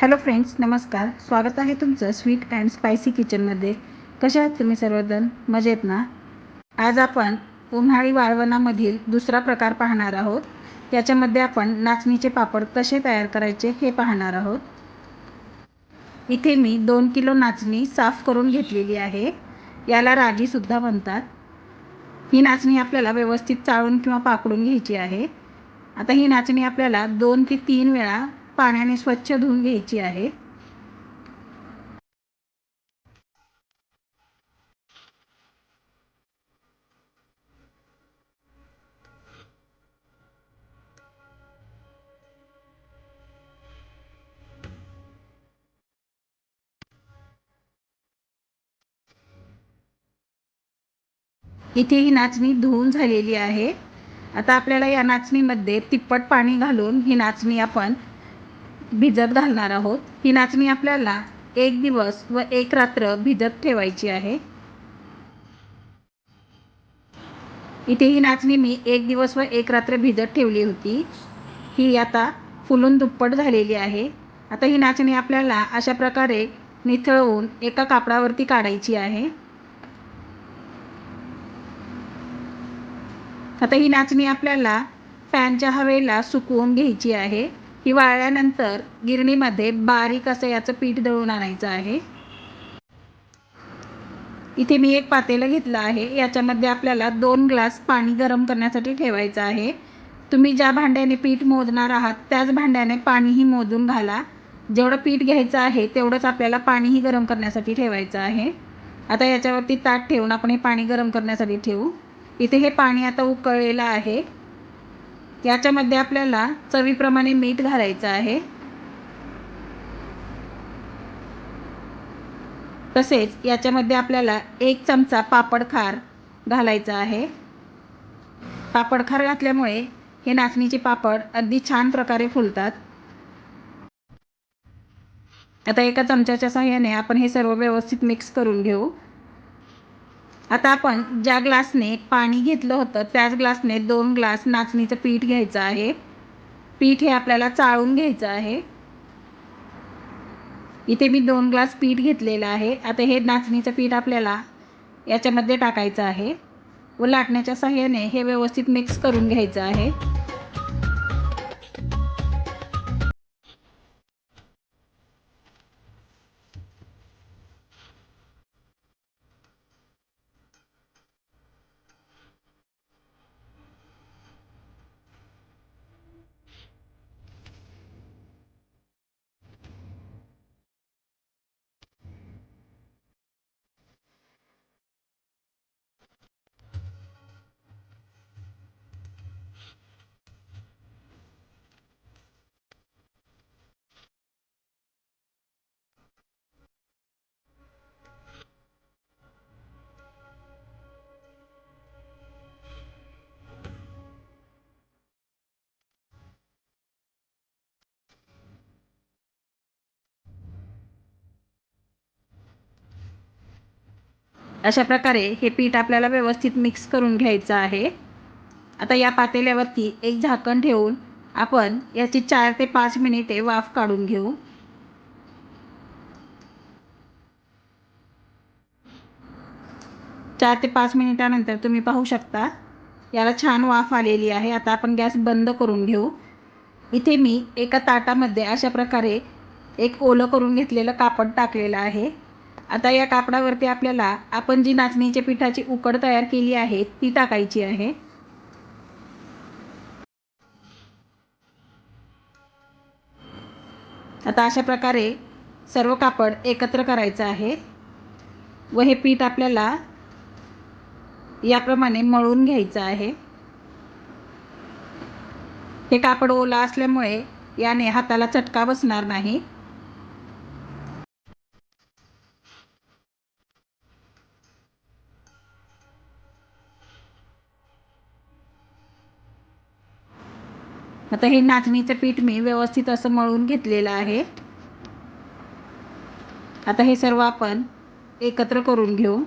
Hello friends, नमस्कार. स्वागत आहे तुमचं स्वीट अँड स्पायसी किचनमध्ये. कशा आहात तुम्ही सर्वजण? मजेत ना? आज आपण उन्हाळी वाळवणामधील दुसरा प्रकार पाहणार आहोत. याच्यामध्ये आपण नाचणीचे पापड कसे तयार करायचे हे पाहणार आहोत. इथे मी 2 किलो नाचणी साफ करून घेतलेली आहे. याला रागीसुद्धा म्हणतात. ही नाचणी आपल्याला व्यवस्थित चाळून किंवा पाकडून घ्यायची आहे. आता ही नाचणी आपल्याला 2 ते 3 वेळा पाण्याने स्वच्छ धुवून घ्यायची आहे. इथे ही नाचणी धुवून झालेली आहे. आता आपल्याला या नाचणीमध्ये तिप्पट पाणी घालून ही नाचणी आपण भिजत घालणार आहोत. ही नाचणी आपल्याला 1 दिवस व 1 रात्र भिजत ठेवायची आहे. इथे ही नाचणी मी 1 दिवस व 1 रात्र भिजत ठेवली होती. ही आता फुलून दुप्पट झालेली आहे. आता ही नाचणी आपल्याला अशा प्रकारे निथळवून एका कापडावरती काढायची आहे. आता ही नाचणी आपल्याला फॅनच्या हवेला सुकवून घ्यायची आहे. ही वाळल्यानंतर गिरणीमध्ये बारीक असं याचं पीठ दळून आणायचं आहे. इथे मी एक पातेलं घेतलं आहे. याच्यामध्ये आपल्याला 2 ग्लास पाणी गरम करण्यासाठी ठेवायचं आहे. तुम्ही ज्या भांड्याने पीठ मोजणार आहात त्याच भांड्याने पाणीही मोजून घाला. जेवढं पीठ घ्यायचं आहे तेवढंच आपल्याला पाणीही गरम करण्यासाठी ठेवायचं आहे. आता याच्यावरती ताट ठेवून आपण हे पाणी गरम करण्यासाठी ठेवू. इथे हे पाणी आता उकळलेलं आहे. याच्यामध्ये आपल्याला चवीप्रमाणे मीठ घालायचं आहे. तसेच याच्यामध्ये आपल्याला 1 चमचा पापड खार घालायचा आहे. पापड खार घातल्यामुळे हे नाचणीचे पापड अगदी छान प्रकारे फुलतात. आता एका चमच्याच्या सहाय्याने आपण हे सर्व व्यवस्थित मिक्स करून घेऊ. आता आपण ज्या ग्लासने पाणी घेतलं होतं त्याच ग्लासने 2 ग्लास नाचणीचं पीठ घ्यायचं आहे. पीठ हे आपल्याला चाळून घ्यायचं आहे. इथे मी 2 ग्लास पीठ घेतलेलं आहे. आता हे नाचणीचं पीठ आपल्याला याच्यामध्ये टाकायचं आहे व लाटण्याच्या सहाय्याने हे व्यवस्थित मिक्स करून घ्यायचं आहे. अशा प्रकारे हे पीठ आपल्याला व्यवस्थित मिक्स करून घ्यायचं आहे. आता या पातेल्यावरती एक झाकण ठेवून आपण याची 4 ते 5 मिनिटे वाफ काढून घेऊ. 4 ते 5 मिनिटानंतर तुम्ही पाहू शकता याला छान वाफ आलेली आहे. आता आपण गॅस बंद करून घेऊ. इथे मी एका ताटामध्ये अशा प्रकारे एक ओलं करून घेतलेलं कापड टाकलेलं आहे. आता या कापडावरती आपल्याला आपण जी नाचणीच्या पिठाची उकड तयार केली आहे ती टाकायची आहे. आता अशा प्रकारे सर्व कापड एकत्र करायचं आहे व हे पीठ आपल्याला याप्रमाणे मळून घ्यायचं आहे. हे कापड ओला असल्यामुळे याने हाताला चटका बसणार नाही. आता हे नाचणीचं पीठ मी व्यवस्थित असं मळून घेतलेलं आहे. आता हे सर्व आपण एकत्र करून घेऊ.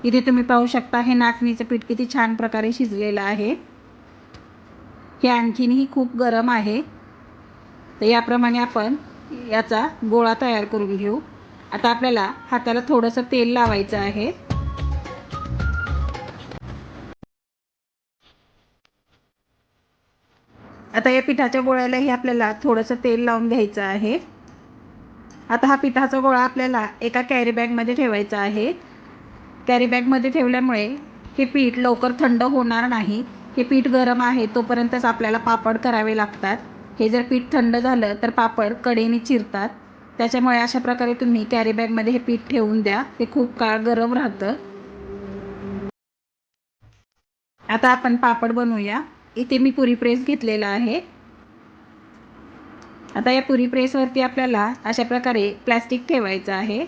इथे तुम्ही पाहू शकता हे नाचणीचं पीठ किती छान प्रकारे शिजलेलं आहे. हे आणखीनही खूप गरम आहे. तर याप्रमाणे आपण याचा गोळा तयार करून घेऊ. आता आपल्याला हाताला थोडंसं तेल लावायचं आहे. आता या पिठाच्या गोळ्यालाही आपल्याला थोडंसं तेल लावून घ्यायचं आहे. आता हा पिठाचा गोळा आपल्याला एका कॅरी बॅगमध्ये ठेवायचा आहे. कॅरी बॅगमध्ये ठेवल्यामुळे हे पीठ लवकर थंड होणार नाही. हे पीठ गरम आहे तोपर्यंतच आपल्याला पापड करावे लागतात. हे जर पीठ थंड झालं तर पापड कडेने चिरतात. त्याच्यामुळे अशा प्रकारे तुम्ही कॅरी बॅगमध्ये हे पीठ ठेवून द्या. ते खूप काळ गरम राहतं. आता आपण पापड बनवूया. इथे मी पुरी प्रेस घेतलेला आहे. आता या पुरी प्रेसवरती आपल्याला अशा प्रकारे प्लॅस्टिक ठेवायचं आहे.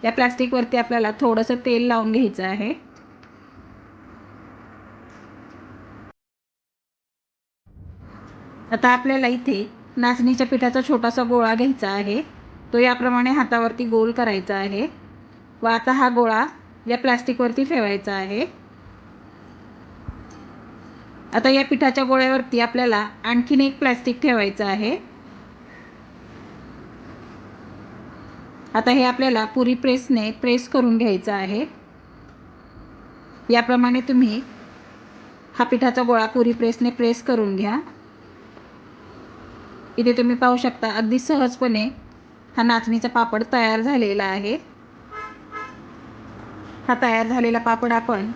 त्या प्लॅस्टिकवरती आपल्याला थोडंसं तेल लावून घ्यायचं आहे. आता आपल्याला इथे नाचणीच्या पिठाचा छोटासा गोळा घ्यायचा आहे. तो याप्रमाणे हातावरती गोल करायचा आहे व आता हा गोळा या प्लॅस्टिकवरती ठेवायचा आहे. आता या पिठाच्या गोळ्यावरती आपल्याला आणखीन एक प्लॅस्टिक ठेवायचं आहे. आता हे आपल्याला पुरी प्रेसने प्रेस करून घ्यायचं आहे. याप्रमाणे तुम्ही हा पिठाचा गोळा पुरी प्रेसने प्रेस करून घ्या. इथे तुम्ही पाहू शकता अगदी सहजपणे हा नाचणीचा पापड तयार झालेला आहे. हा तयार झालेला पापड आपण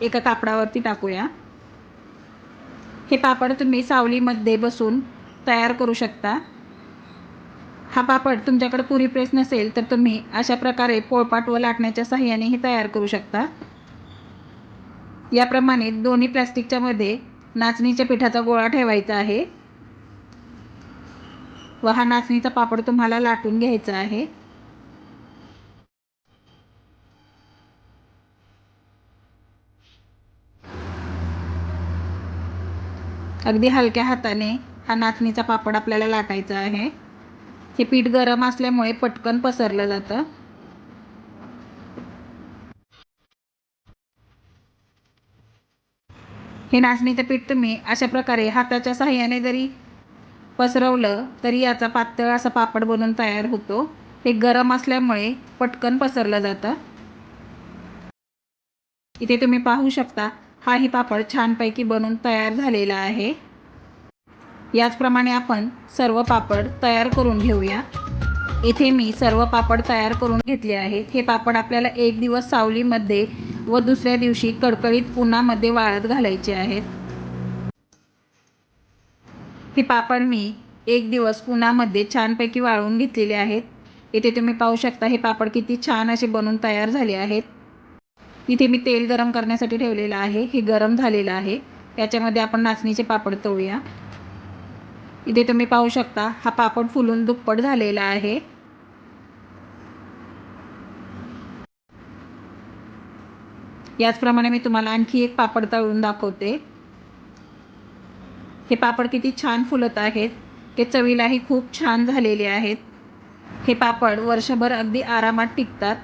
एका कापडावरती टाकूया. हे पापड तुम्ही सावलीमध्ये बसून तयार करू शकता. हा पापड तुमच्याकडे पुरी प्रेस नसेल तर तुम्ही अशा प्रकारे पोळपाट व लाटण्याच्या सहाय्यानेही तयार करू शकता. याप्रमाणे दोन्ही प्लॅस्टिकच्या मध्ये नाचणीच्या पिठाचा गोळा ठेवायचा आहे व हा नाचणीचा पापड तुम्हाला लाटून घ्यायचा आहे. अगदी हलक्या हाताने हा नाचणीचा पापड आपल्याला लाटायचा आहे. हे पीठ गरम असल्यामुळे पटकन पसरलं जातं. हे नाचणीचं पीठ तुम्ही अशा प्रकारे हाताच्या सहाय्याने जरी पसरवलं तरी याचा पातळ असा पापड बनून तयार होतो. हे गरम असल्यामुळे पटकन पसरलं जातं. इथे तुम्ही पाहू शकता हाही पापड छानपैकी बनून तयार झालेला आहे. याचप्रमाणे आपण सर्व पापड तयार करून घेऊया. इथे मी सर्व पापड तयार करून घेतले आहेत. हे पापड आपल्याला एक दिवस सावलीमध्ये व दुसऱ्या दिवशी कडकडीत उन्हामध्ये वाळत घालायचे आहेत. हे पापड मी एक दिवस उन्हामध्ये छानपैकी वाळवून घेतलेले आहेत. इथे तुम्ही पाहू शकता हे पापड किती छान असे बनून तयार झाले आहेत. इथे मी तेल गरम करण्यासाठी ठेवलेलं आहे. हे गरम झालेलं आहे. त्याच्यामध्ये आपण नाचणीचे पापड तळूया. इथे तुम्ही पाहू शकता हा पापड फुलून दुप्पट झालेला आहे. याचप्रमाणे मी तुम्हाला आणखी एक पापड तळून दाखवते. हे पापड किती छान फुलत आहेत. ते चवीलाही खूप छान झालेले आहेत. हे पापड वर्षभर अगदी आरामात टिकतात.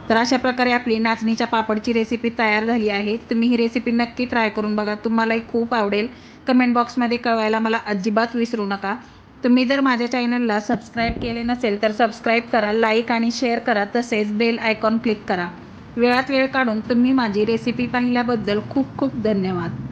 तर अशा प्रकारे आपली नाचणीच्या पापडची रेसिपी तयार झाली आहे. तुम्ही ही रेसिपी नक्की ट्राय करून बघा. तुम्हालाही खूप आवडेल. कमेंट बॉक्समध्ये कळवायला मला अजिबात विसरू नका. तुम्ही जर माझ्या चॅनलला सबस्क्राईब केले नसेल तर सबस्क्राईब करा, लाईक आणि शेअर करा, तसेच बेल आयकॉन क्लिक करा. वेळात वेळ काढून तुम्ही माझी रेसिपी पाहिल्याबद्दल खूप खूप धन्यवाद.